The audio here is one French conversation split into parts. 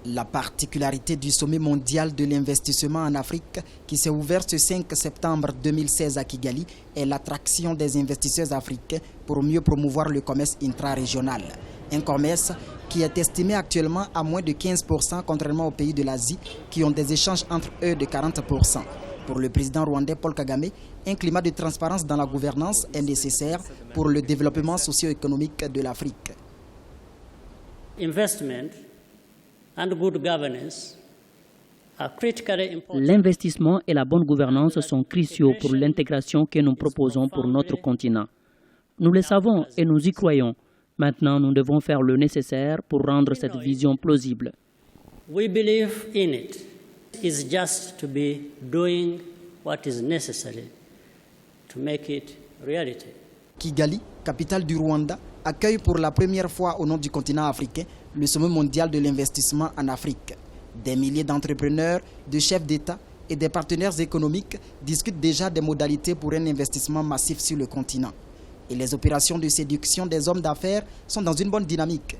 La particularité du sommet mondial de l'investissement en Afrique, qui s'est ouvert ce 5 septembre 2016 à Kigali, est l'attraction des investisseurs africains pour mieux promouvoir le commerce intra-régional. Un commerce qui est estimé actuellement à moins de 15%, contrairement aux pays de l'Asie, qui ont des échanges entre eux de 40%. Pour le président rwandais Paul Kagame, un climat de transparence dans la gouvernance est nécessaire pour le développement socio-économique de l'Afrique. L'investissement et la bonne gouvernance sont cruciaux pour l'intégration que nous proposons pour notre continent. Nous le savons et nous y croyons. Maintenant, nous devons faire le nécessaire pour rendre cette vision plausible. We believe in it. It's just to be doing what is necessary to make it reality. Kigali, capitale du Rwanda, accueille pour la première fois au nom du continent africain le sommet mondial de l'investissement en Afrique. Des milliers d'entrepreneurs, de chefs d'État et des partenaires économiques discutent déjà des modalités pour un investissement massif sur le continent. Et les opérations de séduction des hommes d'affaires sont dans une bonne dynamique.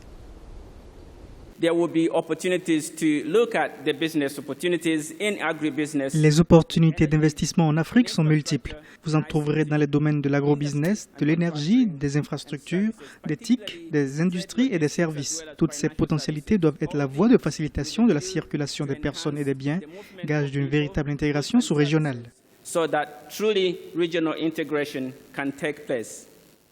There will be opportunities to look at the business opportunities in agribusiness. Les opportunités d'investissement en Afrique sont multiples. Vous en trouverez dans les domaines de l'agrobusiness, de l'énergie, des infrastructures, des TIC, des industries et des services. Toutes ces potentialités doivent être la voie de facilitation de la circulation des personnes et des biens, gage d'une véritable intégration sous-régionale. So that truly regional integration can take place.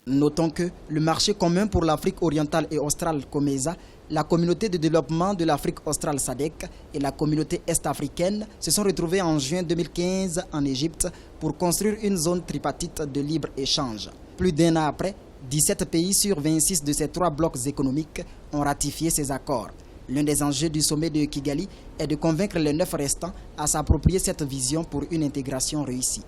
Notons que le marché commun pour l'Afrique orientale et australe, COMESA, la communauté de développement de l'Afrique australe SADC et la communauté est-africaine se sont retrouvés en juin 2015 en Égypte pour construire une zone tripartite de libre-échange. Plus d'un an après, 17 pays sur 26 de ces 3 blocs économiques ont ratifié ces accords. L'un des enjeux du sommet de Kigali est de convaincre les 9 restants à s'approprier cette vision pour une intégration réussie.